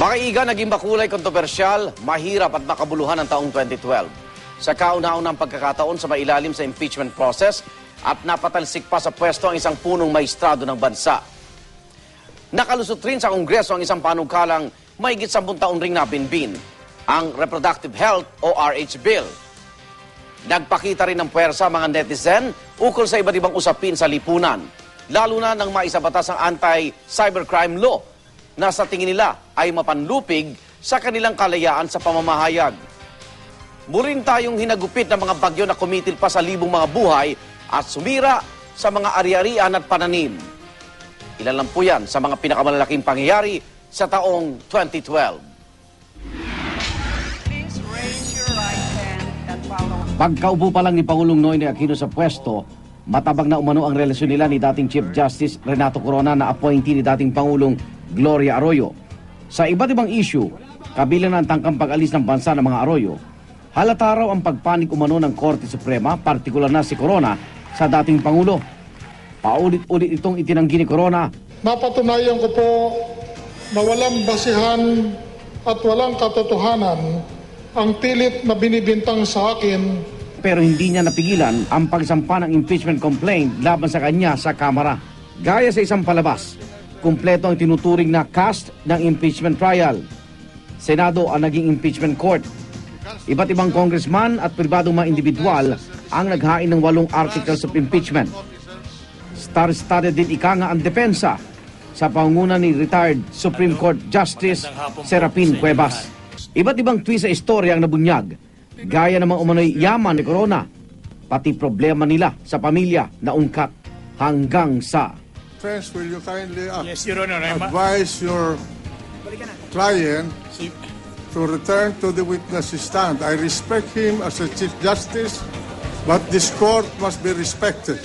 Makaiga naging makulay, kontrobersyal, mahirap at makabuluhan ang taong 2012. Sa kauna-unang pagkakataon sa mailalim sa impeachment process at napatalsik pa sa pwesto ang isang punong maestrado ng bansa. Nakalusot rin sa Kongreso ang isang panukalang mahigit 10 taon ring nabinbin, ang Reproductive Health o RH Bill. Nagpakita rin ng puwersa mga netizen ukol sa iba't ibang usapin sa lipunan, lalo na nang maisabatas ang anti-cybercrime law na sa tingin nila ay mapanlupig sa kanilang kalayaan sa pamamahayag. Muling tayong hinagupit ng mga bagyo na kumitil pa sa libong mga buhay at sumira sa mga ari-arian at pananim. Ilan lang po yan sa mga pinakamalalaking pangyayari sa taong 2012. Please raise your right hand and follow. Pagkaupo pa lang ni Pangulong Noynoy Aquino sa pwesto, matabag na umano ang relasyon nila ni dating Chief Justice Renato Corona na appointee ni dating Pangulong Gloria Arroyo. Sa iba't ibang issue, kabilang ng tangkang pag-alis ng bansa ng mga Arroyo, halata raw ang pagpanik umano ng Korte Suprema, partikular na si Corona, sa dating Pangulo. Paulit-ulit itong itinanggi ni Corona. Napatunayan ko po na walang basihan at walang katotohanan ang pilit na binibintang sa akin. Pero hindi niya napigilan ang pagsampa ng impeachment complaint laban sa kanya sa Kamara. Gaya sa isang palabas, kumpleto ang tinuturing na cast ng impeachment trial. Senado ang naging impeachment court. Iba't ibang congressman at pribadong mga individual ang naghain ng 8 articles of impeachment. Star-studded din ika nga ang depensa sa pangunguna ni retired Supreme Court Justice Serapin Cuevas. Iba't ibang twist sa istorya ang nabunyag, gaya namang umano'y yaman ni Corona, pati problema nila sa pamilya na ungkat hanggang sa... Friends, will you kindly Yes, Your Honor. advise your client to return to the witness stand? I respect him as a Chief Justice, but this court must be respected.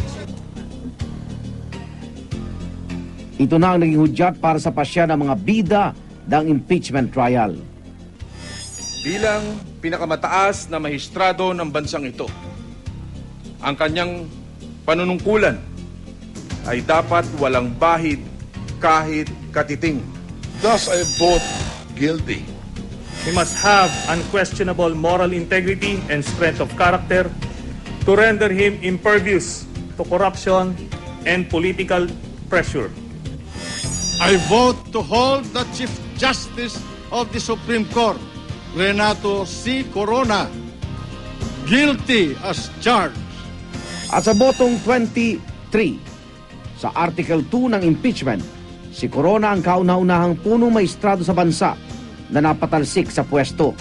Ito na ang naging hudyat para sa pasya ng mga bida ng impeachment trial. Bilang pinakamataas na mahistrado ng bansang ito, ang kanyang panunungkulan ay dapat walang bahid kahit katiting. Thus, I vote guilty. He must have unquestionable moral integrity and strength of character to render him impervious to corruption and political pressure. I vote to hold the Chief Justice of the Supreme Court, Renato C. Corona, guilty as charged. At sa botong 23, sa Article 2 ng impeachment, si Corona ang kauna-unahang punong maestrado sa bansa na napatalsik sa pwesto.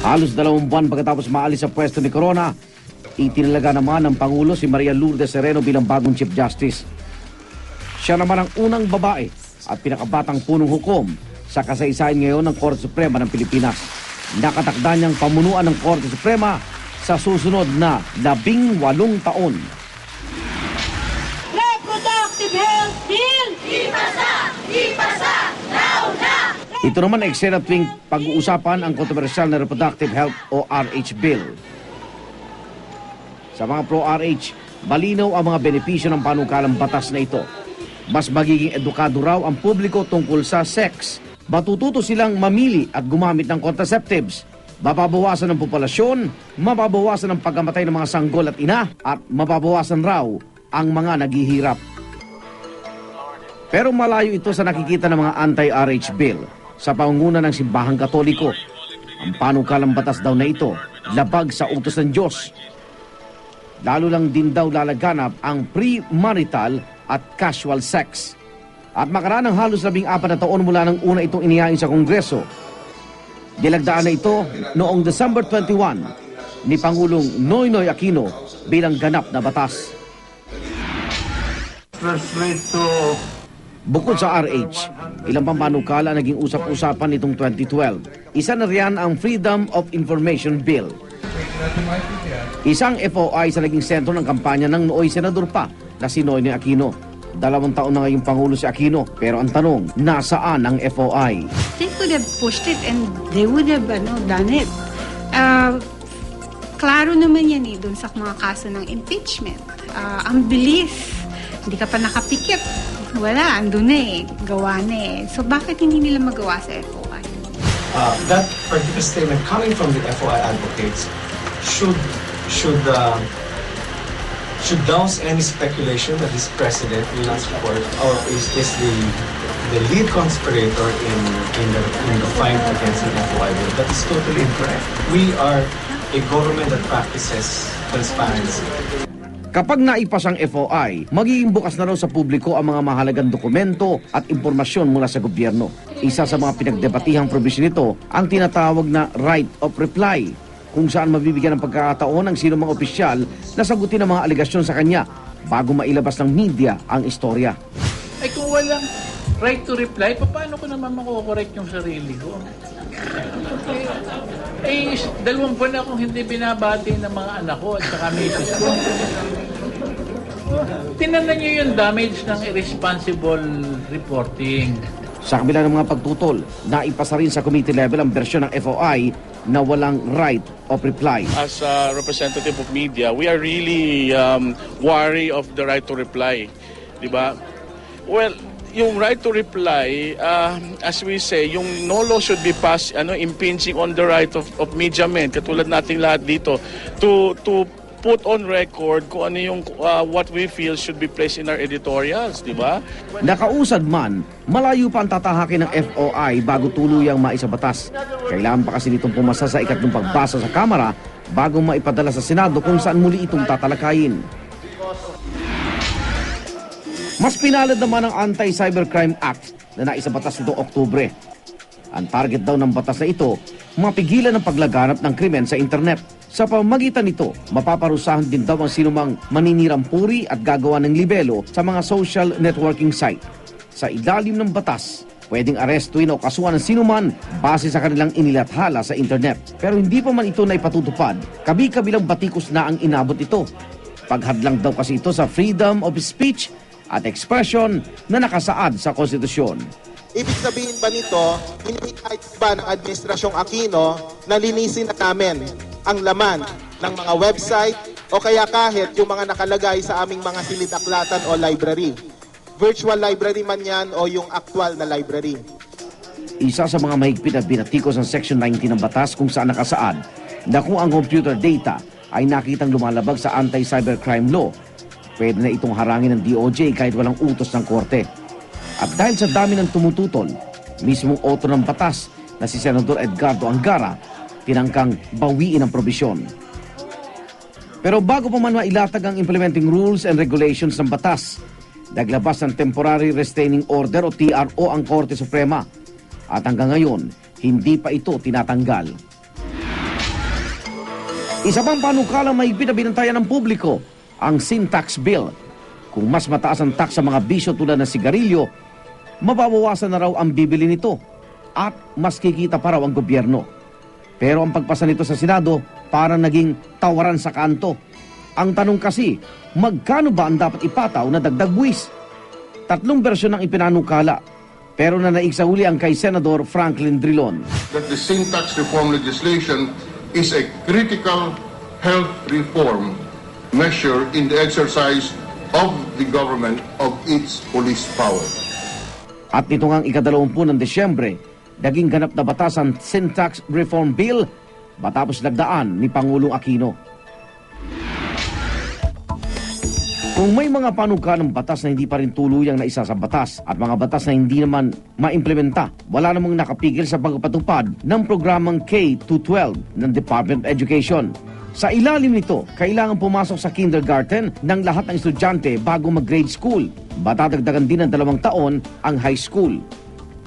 Halos 2 buwan pagkatapos maalis sa pwesto ni Corona, itinalaga naman ng Pangulo si Maria Lourdes Sereno bilang bagong Chief Justice. Siya naman ang unang babae at pinakabatang punong hukom sa kasaysayan ngayon ng Korte Suprema ng Pilipinas. Nakatakda niyang pamunuan ng Korte Suprema sa susunod na 18 taon. Reproductive Health Bill! Ipasa! Ipasa! Now na! Ito naman ay eksena tuwing pag-uusapan ang kontrobersyal na Reproductive Health o RH Bill. Sa mga pro-RH, malinaw ang mga benepisyo ng panukalang batas na ito. Mas magiging edukado raw ang publiko tungkol sa sex. Matututo silang mamili at gumamit ng contraceptives. Mababawasan ang populasyon, mababawasan ang pagkamatay ng mga sanggol at ina, at mababawasan raw ang mga naghihirap. Pero malayo ito sa nakikita ng mga anti-RH bill sa pangunguna ng Simbahang Katoliko. Ang panukalang batas daw na ito, labag sa utos ng Diyos. Lalo lang din daw lalaganap ang premarital at casual sex. At makaraan ng halos 14 na taon mula nang una itong inihain sa Kongreso. Dilagdaan na ito noong December 21 ni Pangulong Noynoy Aquino bilang ganap na batas. Bukod sa RH, ilang pampanukala naging usap-usapan nitong 2012. Isa na riyan ang Freedom of Information Bill. Isang FOI sa naging sentro ng kampanya ng nooy senador pa na si Noynoy Aquino. 2 taon na ngayong Pangulo si Aquino, pero ang tanong, nasaan ang FOI? They could have pushed it and they would have done it. Klaro naman yan dun sa mga kaso ng impeachment. Ang bilis, hindi ka pa nakapikit. Wala, andun na eh. Gawa na eh. So bakit hindi nila magawa sa FOI? That particular statement coming from the FOI advocates should douse any speculation that this president will not support or is the lead conspirator in the fight against the FOI bill. That is totally incorrect. We are a government that practices transparency. Kapag naipasa ang FOI, magiging bukas na raw sa publiko ang mga mahalagang dokumento at impormasyon mula sa gobyerno. Isa sa mga pinagdebatihang probisyon nito ang tinatawag na right of reply, kung saan mabibigyan ng pagkakataon ng sino mga opisyal na sagutin ang mga alegasyon sa kanya bago mailabas ng media ang istorya. Ay kung walang right to reply, paano ko naman makokorek yung sarili ko? Eh, 2 buwan na akong hindi binabati ng mga anak ko at saka misis ko. Tinanan niyo yung damage ng irresponsible reporting. Sa kabila ng mga pagtutol, naipasa rin sa committee level ang bersyon ng FOI na walang right of reply. As a representative of media, we are really wary of the right to reply. Diba? Well, yung right to reply, as we say, yung no law should be passed impinging on the right of media men, katulad nating lahat dito, to put on record kung ano yung what we feel should be placed in our editorials, di ba? Nakausad man, malayo pa ang tatahakin ng FOI bago tuluyang maisabatas. Kailangan pa kasi nitong pumasa sa ikatlong pagbasa sa Kamara bago maipadala sa Senado kung saan muli itong tatalakayin. Mas pinalad naman ang Anti-Cybercrime Act na naisabatas nitong Oktubre. Ang target daw ng batas na ito, mapigilan ang paglaganap ng krimen sa internet. Sa pamamagitan nito, mapaparusahan din daw ang sinumang maninirang puri at gagawa ng libelo sa mga social networking site. Sa ilalim ng batas, pwedeng arestuin o kasuhan ng sinuman base sa kanilang inilathala sa internet. Pero hindi pa man ito na ipatutupad, kabi-kabilang batikos na ang inabot ito. Paghadlang daw kasi ito sa freedom of speech at expression na nakasaad sa konstitusyon. Ibig sabihin ba nito, hinihikayat ba ng Administrasyong Aquino na linisin na namin ang laman ng mga website o kaya kahit yung mga nakalagay sa aming mga silid-aklatan o library? Virtual library man yan o yung actual na library? Isa sa mga mahigpit na binatikos ng Section 19 ng batas kung saan nakasaad na kung ang computer data ay nakitang lumalabag sa anti-cybercrime law, pwede na itong harangin ng DOJ kahit walang utos ng korte. At dahil sa dami ng tumututol, mismong author ng batas na si Senador Edgardo Angara, tinangkang bawiin ang probisyon. Pero bago pa man mailatag ang implementing rules and regulations ng batas, naglabas ng Temporary Restraining Order o TRO ang Korte Suprema. At hanggang ngayon, hindi pa ito tinatanggal. Isa pang panukalang mahigpit na binantayan ng publiko, ang Sin Tax Bill. Kung mas mataas ang tax sa mga bisyo tulad ng sigarilyo, mababawasan na raw ang bibili nito at mas kikita pa raw ang gobyerno. Pero ang pagpasa nito sa Senado parang naging tawaran sa kanto. Ang tanong kasi, magkano ba ang dapat ipataw na dagdag buwis? 3 bersyon ang ipinanukala, pero nanaig sa huli ang kay Senador Franklin Drilon. That the sin tax reform legislation is a critical health reform measure in the exercise of the government of its police power. At nito ngang ika-20 ng Desyembre, naging ganap na batas ang Sin Tax Reform Bill matapos nagdaan ni Pangulong Aquino. Kung may mga panukalang batas na hindi pa rin tuluyang naisa sa batas at mga batas na hindi naman maimplementa, wala namang nakapigil sa pagpatupad ng programang K-12 ng Department of Education. Sa ilalim nito, kailangan pumasok sa kindergarten ng lahat ng estudyante bago mag-grade school. Batadagdagan din ng 2 taon ang high school.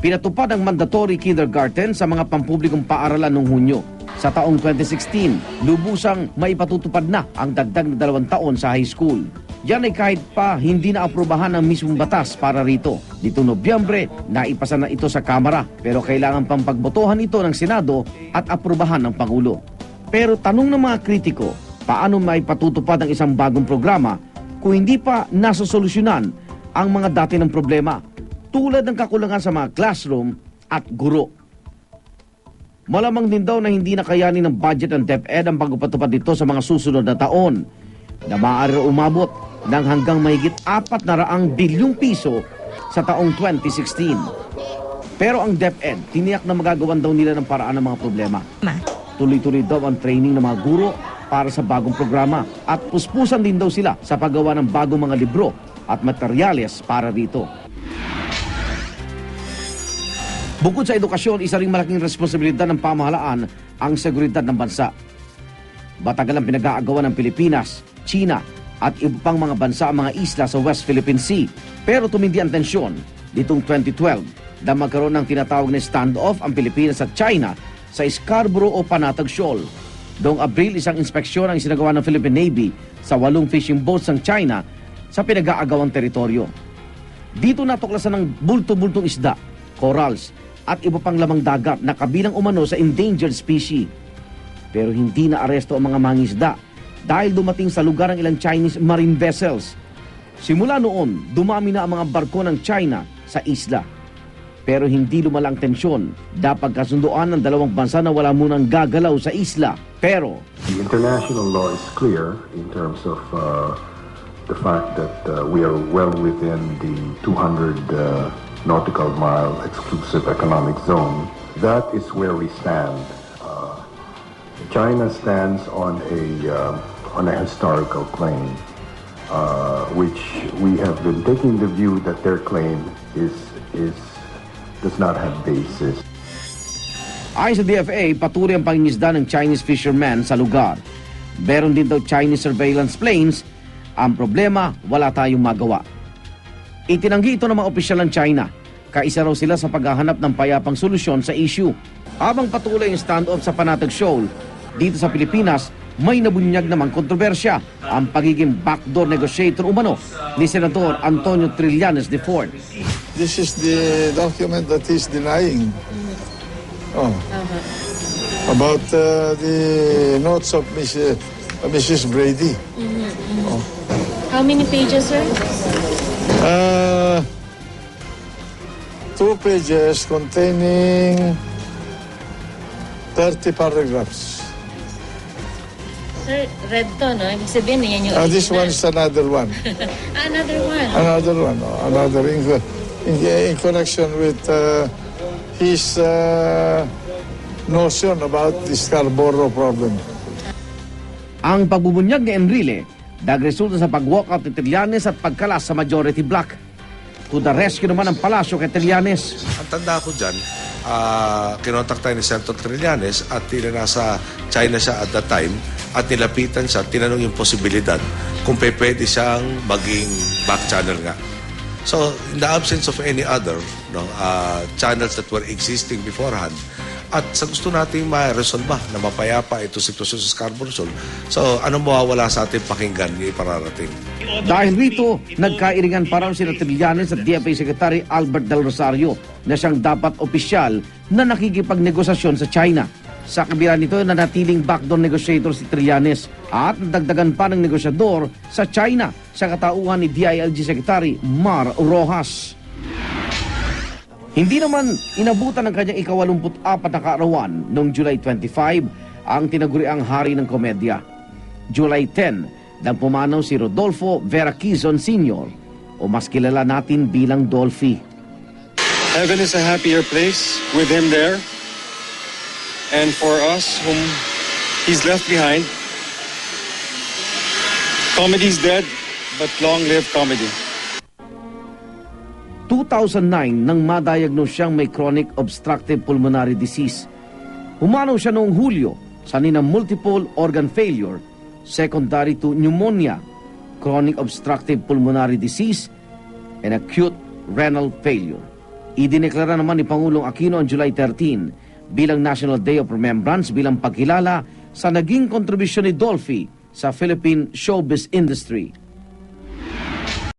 Pinatupad ang mandatory kindergarten sa mga pampublikong paaralan noong Hunyo. Sa taong 2016, lubusang maipatutupad na ang dagdag na 2 taon sa high school. Yan ay kahit pa hindi na aprubahan ang mismong batas para rito. Dito Nobyembre, naipasa na ito sa Kamara, pero kailangan pang pagbotohan ito ng Senado at aprubahan ng Pangulo. Pero tanong ng mga kritiko, paano maipatutupad ang isang bagong programa kung hindi pa nasosolusyonan ang mga dati ng problema, tulad ng kakulangan sa mga classroom at guro. Malamang din daw na hindi nakayanin ng budget ng DepEd ang pagpatupad nito sa mga susunod na taon, na maaari umabot ng hanggang mahigit 400 bilyong piso sa taong 2016. Pero ang DepEd, tiniyak na magagawan daw nila ng paraan ng mga problema. Tuloy-tuloy daw ang training ng mga guro para sa bagong programa at puspusan din daw sila sa paggawa ng bagong mga libro at materyales para rito. Bukod sa edukasyon, isa ring malaking responsibilidad ng pamahalaan ang seguridad ng bansa. Matagal ang pinag-aagawan ng Pilipinas, China at iba pang mga bansa ang mga isla sa West Philippine Sea. Pero tumindi ang tensyon nitong 2012 na magkaroon ng tinatawag na standoff ang Pilipinas at China sa Scarborough o Panatag Shoal. Noong Abril, isang inspeksyon ang isinagawa ng Philippine Navy sa 8 fishing boats ng China sa pinag-aagawang teritoryo. Dito natuklasan ng bulto-bultong isda, corals at iba pang lamang dagat na kabilang umano sa endangered species. Pero hindi na aresto ang mga mangisda dahil dumating sa lugar ang ilang Chinese marine vessels. Simula noon, dumami na ang mga barko ng China sa isla. Pero hindi lumala ang tensyon. Dapat kasunduan ng dalawang bansa na wala munang gagalaw sa isla. Pero the international law is clear in terms of the fact that we are well within the 200 nautical mile exclusive economic zone. That is where we stand. China stands on a historical claim, which we have been taking the view that their claim does not have basis. Ayon sa DFA, patuloy ang pangingisda ng Chinese fishermen sa lugar. Meron din daw Chinese surveillance planes. Ang problema, wala tayong magawa. Itinanggi ito ng mga opisyal ng China. Kaisa raw sila sa paghahanap ng payapang solusyon sa issue. Habang patuloy ang standoff sa Panatag Shoal, dito sa Pilipinas, may nabunyag namang kontrobersya ang pagiging backdoor negotiator umano ni Senador Antonio Trillanes de Fort. This is the document that he's denying. About the notes of Mrs. Brady. How many pages, sir? 2 pages containing 30 paragraphs. Sir, red to, no? Ibig sabihin, yan yung This one is another one. Another one. Another one. Another in connection with his notion about the Scarborough problem. Ang pagbubunyag ni Enrile nagresulta sa pag-walkout ni Trillanes at pagkalas sa majority block. To the rescue naman ang palasyo kay Trillanes. Ang tanda ko dyan, kinontak tayo ni Senator Trillanes at nasa China siya at that time at nilapitan siya, tinanong yung posibilidad kung pwede siyang maging back channel nga. So, in the absence of any other channels that were existing beforehand, at sa gusto nating ma-resolve na mapayapa ito sitwasyon sa Scarborough Shoal, so anong mawawala sa ating pakinggan ni pararating? Dahil rito, nagkairingan pa raw sina Trillanes at DFA Secretary Albert Del Rosario na siyang dapat opisyal na nakikipagnegosasyon sa China. Sa kabila nito, nanatiling backdoor negotiator si Trillanes at nadagdagan pa ng negosyador sa China sa katauhan ni DILG Secretary Mar Rojas. Hindi naman inabutan ng kanyang ika-84 na kaarawan noong July 25 ang tinaguriang hari ng komedya. July 10 nang pumanaw si Rodolfo Vera Quezon Sr. o mas kilala natin bilang Dolphy. Heaven is a happier place with him there. And for us whom he's left behind, comedy's dead, but long live comedy. 2009 nang madiagnose siyang may chronic obstructive pulmonary disease. Humanaw siya noong Hulyo sa multiple organ failure secondary to pneumonia, chronic obstructive pulmonary disease, and acute renal failure. Idineklara naman ni Pangulong Aquino on July 13 bilang National Day of Remembrance bilang pagkilala sa naging kontribusyon ni Dolphy sa Philippine showbiz industry.